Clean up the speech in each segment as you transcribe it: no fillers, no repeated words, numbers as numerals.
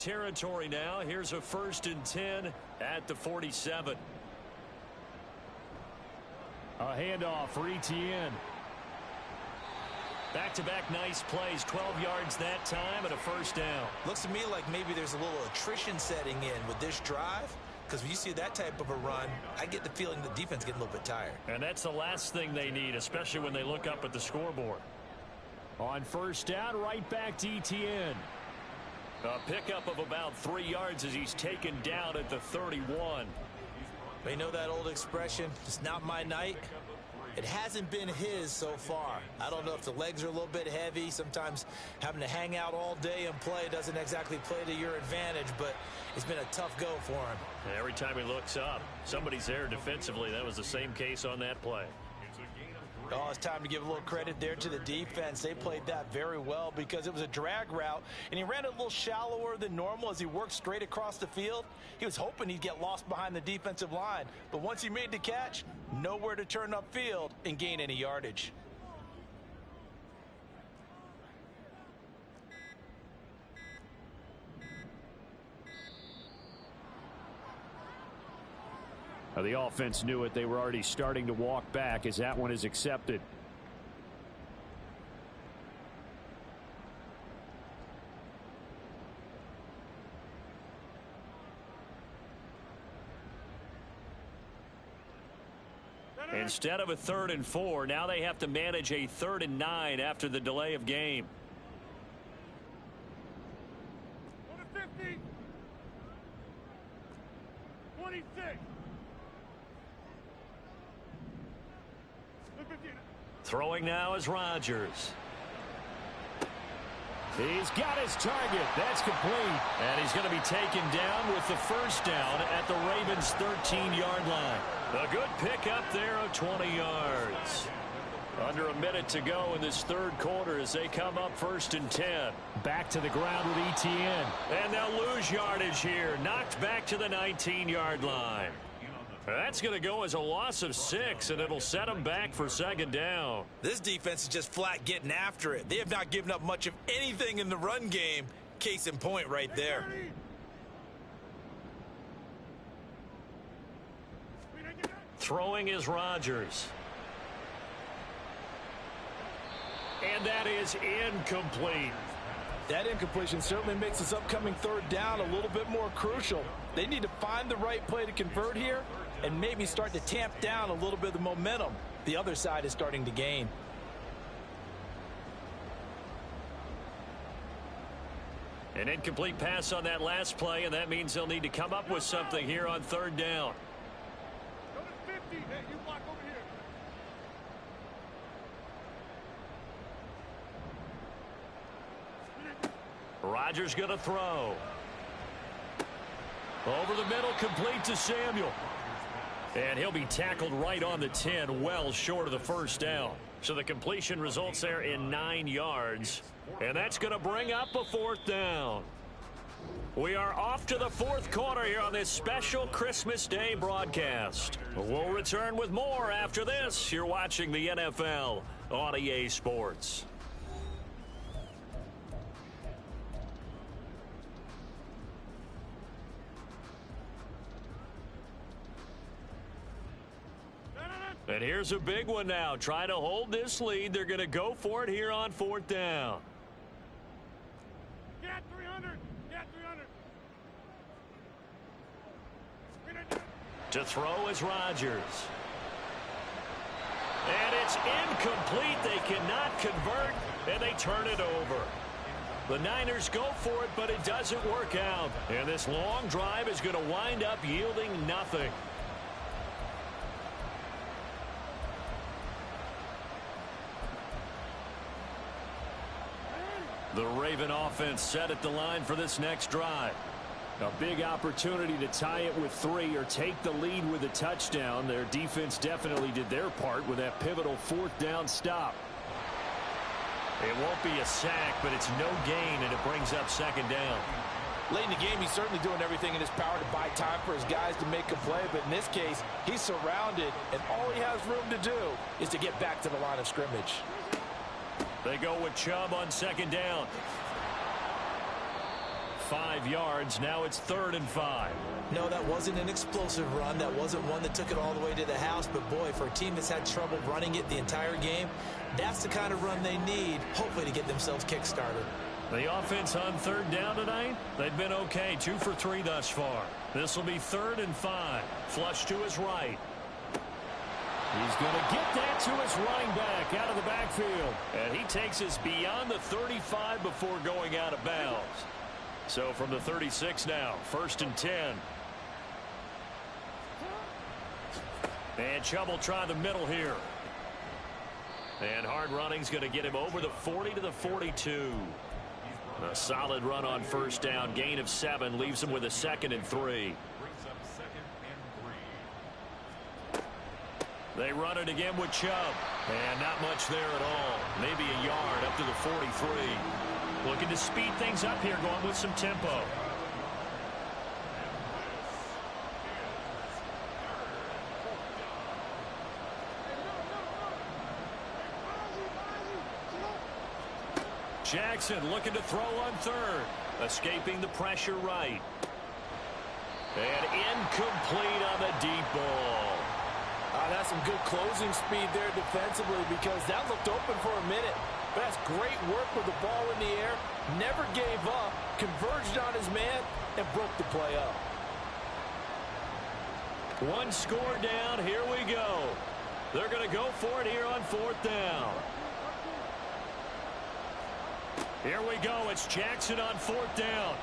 Territory now. Here's a 1st and 10 at the 47. A handoff for Etienne. Back-to-back nice plays, 12 yards that time and a 1st down. Looks to me like maybe there's a little attrition setting in with this drive, because when you see that type of a run, I get the feeling the defense getting a little bit tired. And that's the last thing they need, especially when they look up at the scoreboard. On 1st down, right back to Etienne. A pickup of about 3 yards as he's taken down at the 31. You know that old expression, it's not my night? It hasn't been his so far. I don't know if the legs are a little bit heavy. Sometimes having to hang out all day and play doesn't exactly play to your advantage, but it's been a tough go for him. And every time he looks up, somebody's there defensively. That was the same case on that play. Oh, it's time to give a little credit there to the defense. They played that very well because it was a drag route, and he ran it a little shallower than normal as he worked straight across the field. He was hoping he'd get lost behind the defensive line, but once he made the catch, nowhere to turn upfield and gain any yardage. The offense knew it. They were already starting to walk back as that one is accepted. Instead of a 3rd and 4, now they have to manage a 3rd and 9 after the delay of game. 50. 26. Throwing now is Rodgers. He's got his target. That's complete. And he's going to be taken down with the 1st down at the Ravens' 13-yard line. A good pickup there of 20 yards. Under a minute to go in this 3rd quarter as they come up 1st and 10. Back to the ground with Etienne. And they'll lose yardage here. Knocked back to the 19-yard line. That's going to go as a loss of 6, and it'll set them back for 2nd down. This defense is just flat getting after it. They have not given up much of anything in the run game. Case in point right there. Throwing is Rodgers. And that is incomplete. That incompletion certainly makes this upcoming 3rd down a little bit more crucial. They need to find the right play to convert here and maybe start to tamp down a little bit of the momentum the other side is starting to gain. An incomplete pass on that last play, and that means they'll need to come up with something here on 3rd down. Rodgers going to throw. Over the middle, complete to Samuel. And he'll be tackled right on the 10, well short of the 1st down. So the completion results there in 9 yards. And that's going to bring up a 4th down. We are off to the 4th quarter here on this special Christmas Day broadcast. We'll return with more after this. You're watching the NFL on EA Sports. And here's a big one now. Trying to hold this lead. They're going to go for it here on 4th down. Get 300. Get 300. To throw is Rodgers. And it's incomplete. They cannot convert, and they turn it over. The Niners go for it, but it doesn't work out. And this long drive is going to wind up yielding nothing. The Raven offense set at the line for this next drive. A big opportunity to tie it with 3 or take the lead with a touchdown. Their defense definitely did their part with that pivotal 4th down stop. It won't be a sack, but it's no gain, and it brings up 2nd down. Late in the game, he's certainly doing everything in his power to buy time for his guys to make a play, but in this case, he's surrounded, and all he has room to do is to get back to the line of scrimmage. They go with Chubb on 2nd down. 5 yards. Now it's 3rd and 5. No, that wasn't an explosive run. That wasn't one that took it all the way to the house. But, boy, for a team that's had trouble running it the entire game, that's the kind of run they need, hopefully, to get themselves kick-started. The offense on 3rd down tonight, they've been okay, 2 for 3 thus far. This will be 3rd and 5. Flush to his right. He's going to get that to his running back out of the backfield. And he takes us beyond the 35 before going out of bounds. So from the 36 now, 1st and 10. And Chubb will try the middle here. And hard running's going to get him over the 40 to the 42. A solid run on 1st down. Gain of 7 leaves him with a 2nd and 3. They run it again with Chubb. And not much there at all. Maybe a yard up to the 43. Looking to speed things up here, going with some tempo. Jackson looking to throw on 3rd. Escaping the pressure right. And incomplete on the deep ball. That's some good closing speed there defensively because that looked open for a minute. But that's great work with the ball in the air. Never gave up. Converged on his man and broke the play up. 1 score down. Here we go. They're going to go for it here on 4th down. Here we go. It's Jackson on 4th down.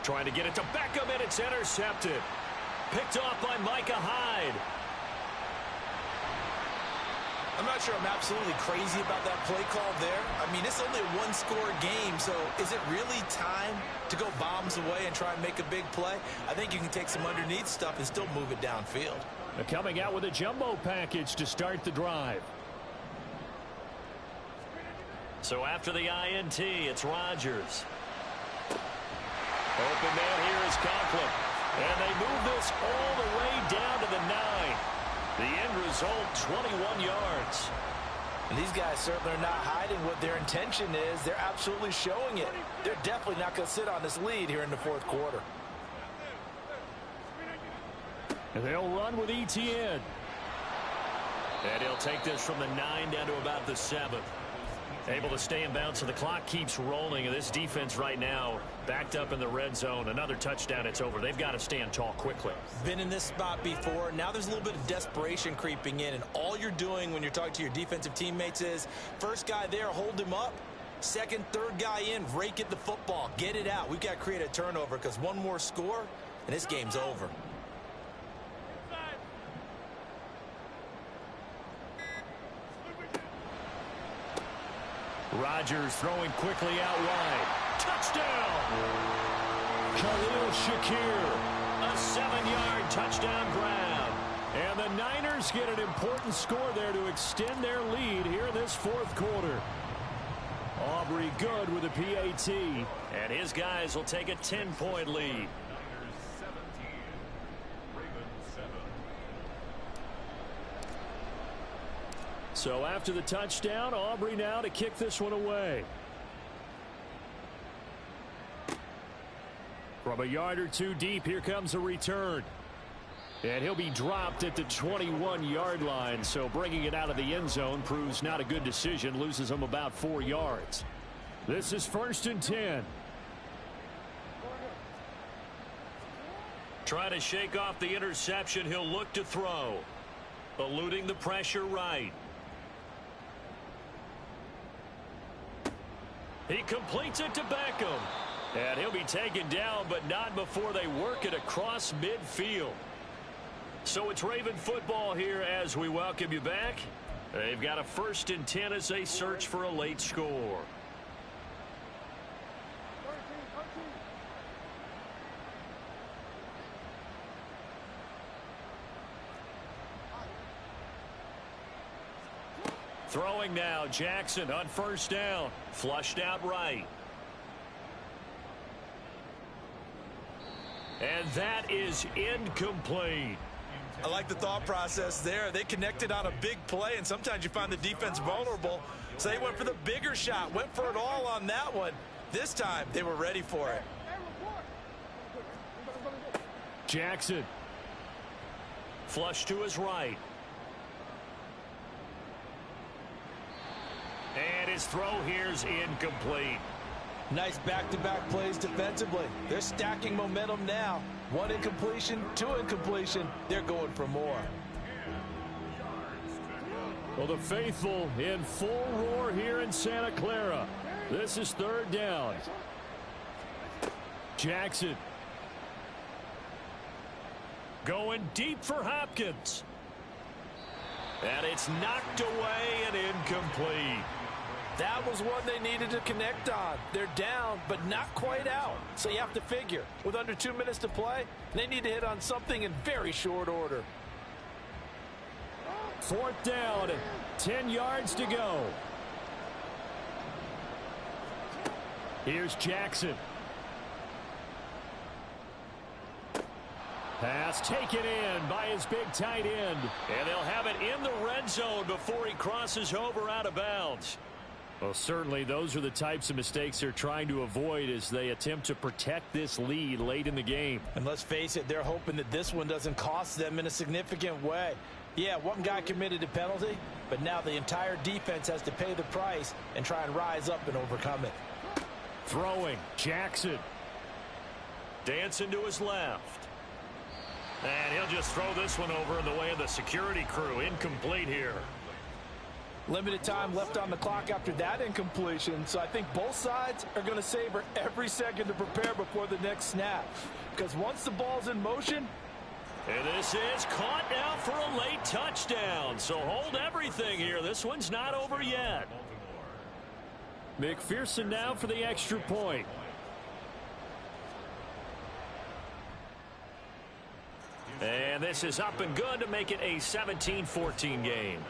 Trying to get it to Beckham, and it's intercepted. Picked off by Micah Hyde. I'm not sure I'm absolutely crazy about that play call there. I mean, it's only a 1-score game, so is it really time to go bombs away and try and make a big play? I think you can take some underneath stuff and still move it downfield. They're coming out with a jumbo package to start the drive. So after the INT, it's Rodgers. Open man here is Conklin. And they move this all the way down to the 9. The end result, 21 yards. And these guys certainly are not hiding what their intention is. They're absolutely showing it. They're definitely not going to sit on this lead here in the 4th quarter. And they'll run with ETN. And he'll take this from the 9 down to about the 7. Able to stay in bounds, so the clock keeps rolling. And this defense right now backed up in the red zone. Another touchdown, it's over. They've got to stand tall quickly. Been in this spot before. Now there's a little bit of desperation creeping in. And all you're doing when you're talking to your defensive teammates is, first guy there, hold him up. Second, third guy in, rake at the football. Get it out. We've got to create a turnover because one more score, and this game's over. Rodgers throwing quickly out wide. Touchdown! Khalil Shakir. A 7-yard touchdown grab. And the Niners get an important score there to extend their lead here in this 4th quarter. Aubrey good with a PAT. And his guys will take a 10-point lead. So after the touchdown, Aubrey now to kick this one away. From a yard or 2 deep, here comes a return. And he'll be dropped at the 21-yard line, so bringing it out of the end zone proves not a good decision, loses him about 4 yards. This is 1st and 10. Trying to shake off the interception, he'll look to throw. Eluding the pressure right. He completes it to Beckham. And he'll be taken down, but not before they work it across midfield. So it's Raven football here as we welcome you back. They've got a 1st and 10 as they search for a late score. Throwing now, Jackson on 1st down. Flushed out right. And that is incomplete. I like the thought process there. They connected on a big play, and sometimes you find the defense vulnerable. So they went for the bigger shot, went for it all on that one. This time, they were ready for it. Jackson. Flush to his right. And his throw here's incomplete. Nice back-to-back plays defensively. They're stacking momentum now. 1 incompletion, 2 incompletion. They're going for more. Well, the faithful in full roar here in Santa Clara. This is 3rd down. Jackson. Going deep for Hopkins. And it's knocked away and incomplete. That was one they needed to connect on. They're down, but not quite out. So you have to figure, with under 2 minutes to play, they need to hit on something in very short order. 4th down, 10 yards to go. Here's Jackson. Pass taken in by his big tight end. And they'll have it in the red zone before he crosses over out of bounds. Well, certainly those are the types of mistakes they're trying to avoid as they attempt to protect this lead late in the game. And let's face it, they're hoping that this one doesn't cost them in a significant way. Yeah, one guy committed a penalty, but now the entire defense has to pay the price and try and rise up and overcome it. Throwing, Jackson. Dancing to his left. And he'll just throw this one over in the way of the security crew. Incomplete here. Limited time left on the clock after that incompletion, so I think both sides are going to savor every second to prepare before the next snap. Because once the ball's in motion... And this is caught now for a late touchdown. So hold everything here. This one's not over yet. McPherson now for the extra point. And this is up and good to make it a 17-14 game.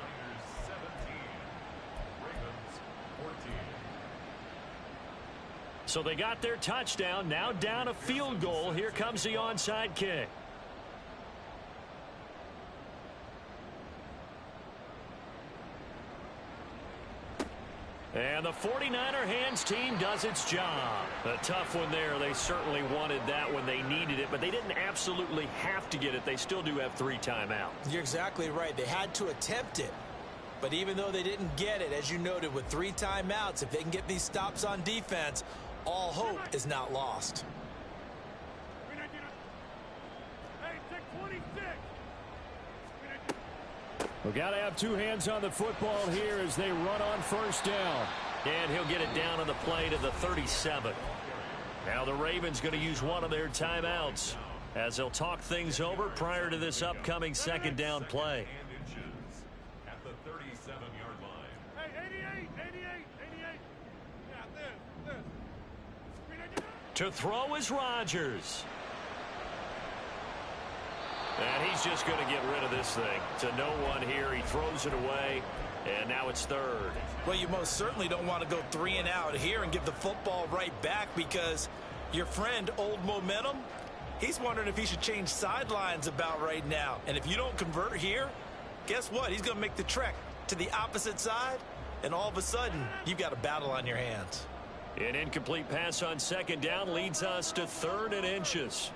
So they got their touchdown, now down a field goal. Here comes the onside kick. And the 49er hands team does its job. A tough one there. They certainly wanted that when they needed it, but they didn't absolutely have to get it. They still do have 3 timeouts. You're exactly right. They had to attempt it. But even though they didn't get it, as you noted, with 3 timeouts, if they can get these stops on defense, all hope is not lost. We've got to have 2 hands on the football here as they run on 1st down. And he'll get it down on the play to the 37. Now the Ravens going to use one of their timeouts as they'll talk things over prior to this upcoming 2nd down play. At the 37-yard line. Hey, 88. Yeah, this. To throw is Rodgers. And he's just going to get rid of this thing. To no one here. He throws it away. And now it's 3rd. Well, you most certainly don't want to go 3 and out here and give the football right back, because your friend, Old Momentum, he's wondering if he should change sidelines about right now. And if you don't convert here, guess what? He's going to make the trek to the opposite side, and all of a sudden, you've got a battle on your hands. An incomplete pass on 2nd down leads us to 3rd and inches.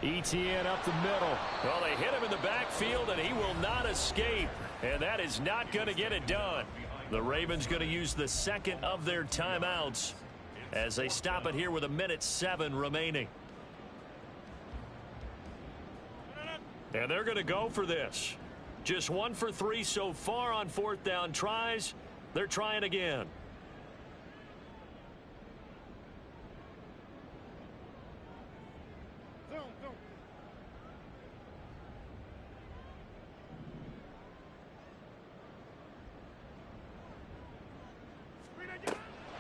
ETN up the middle. Well, they hit him in the backfield, and he will not escape. And that is not going to get it done. The Ravens going to use the 2nd of their timeouts as they stop it here with 1:07 remaining. And they're going to go for this. Just 1 for 3 so far on 4th down tries. They're trying again.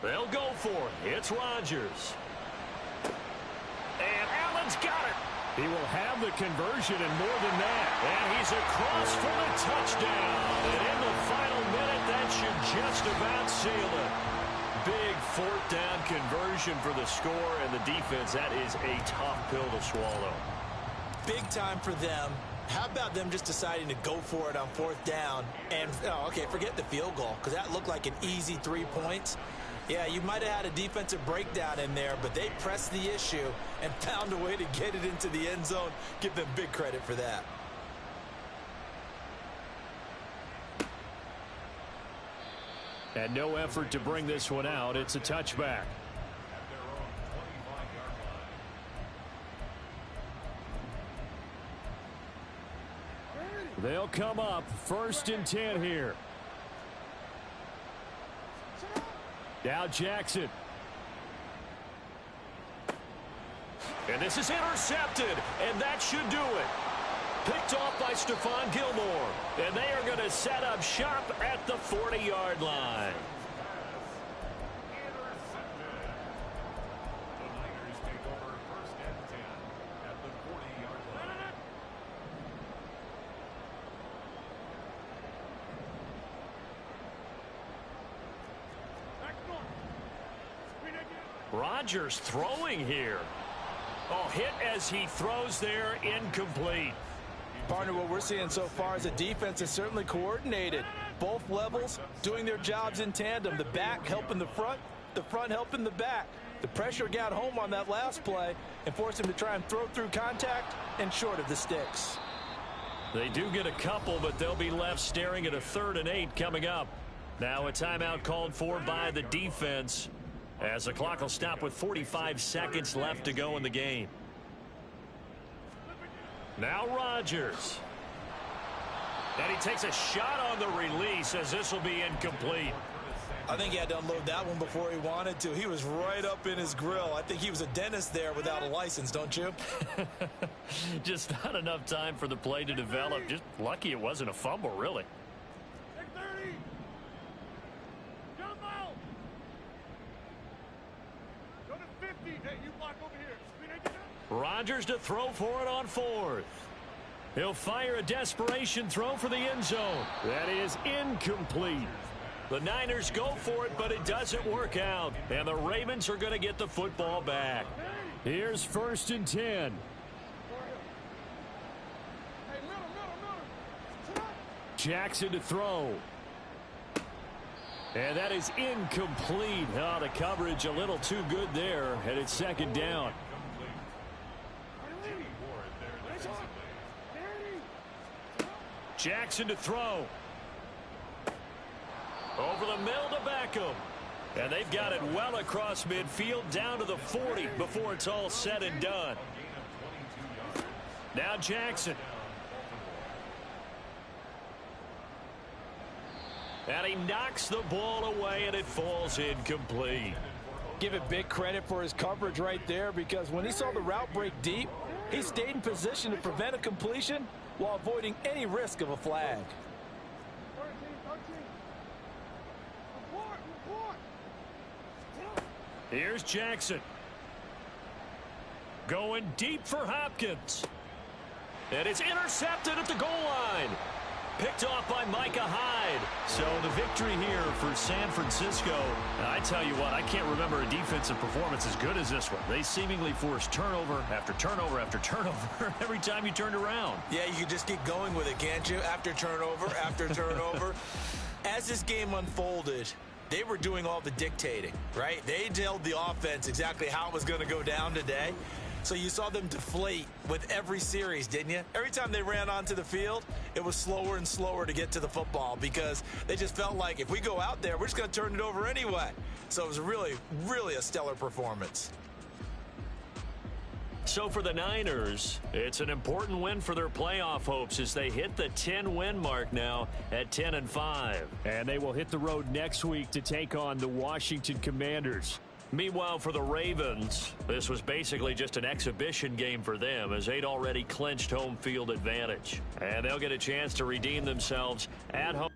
They'll go for it. It's Rodgers. And Allen's got it. He will have the conversion and more than that. And he's across for the touchdown. And in the final minute, that should just about seal it. Big 4th down conversion for the score, and the defense, that is a tough pill to swallow. Big time for them. How about them just deciding to go for it on 4th down and, okay, forget the field goal, because that looked like an easy 3 points. Yeah, you might have had a defensive breakdown in there, but they pressed the issue and found a way to get it into the end zone. Give them big credit for that. And no effort to bring this one out. It's a touchback. They'll come up 1st and 10 here. Now Jackson. And this is intercepted, and that should do it. Picked off by Stephon Gilmore, and they are going to set up shop at the 40-yard line. The Niners take over 1st and 10 at the 40-yard line. Rodgers throwing here. Oh, hit as he throws there, incomplete. Partner, what we're seeing so far is the defense is certainly coordinated. Both levels doing their jobs in tandem. The back helping the front helping the back. The pressure got home on that last play and forced him to try and throw through contact and short of the sticks. They do get a couple, but they'll be left staring at a 3rd and 8 coming up. Now a timeout called for by the defense, as the clock will stop with 45 seconds left to go in the game. Now Rodgers. And he takes a shot on the release, as this will be incomplete. I think he had to unload that one before he wanted to. He was right up in his grill. I think he was a dentist there without a license, don't you? Just not enough time for the play to develop. Just lucky it wasn't a fumble, really. Rodgers to throw for it on 4th. He'll fire a desperation throw for the end zone. That is incomplete. The Niners go for it, but it doesn't work out. And the Ravens are going to get the football back. Here's 1st and 10. Jackson to throw. And that is incomplete. Oh, the coverage a little too good there, and it's 2nd down. Jackson to throw. Over the middle to Beckham. And they've got it well across midfield down to the 40 before it's all said and done. Now Jackson. And he knocks the ball away, and it falls incomplete. Give it big credit for his coverage right there, because when he saw the route break deep, he stayed in position to prevent a completion while avoiding any risk of a flag. Here's Jackson. Going deep for Hopkins. And it's intercepted at the goal line. Picked off by Micah Hyde. So the victory here for San Francisco. I tell you what, I can't remember a defensive performance as good as this one. They seemingly forced turnover after turnover after turnover every time you turned around. Yeah, you can just keep going with it, can't you? After turnover, after turnover. As this game unfolded, they were doing all the dictating, right? They told the offense exactly how it was going to go down today. So you saw them deflate with every series, didn't you? Every time they ran onto the field, it was slower and slower to get to the football, because they just felt like if we go out there, we're just going to turn it over anyway. So it was really, really a stellar performance. So for the Niners, it's an important win for their playoff hopes as they hit the 10-win mark now at 10-5. And they will hit the road next week to take on the Washington Commanders. Meanwhile, for the Ravens, this was basically just an exhibition game for them, as they'd already clinched home field advantage. And they'll get a chance to redeem themselves at home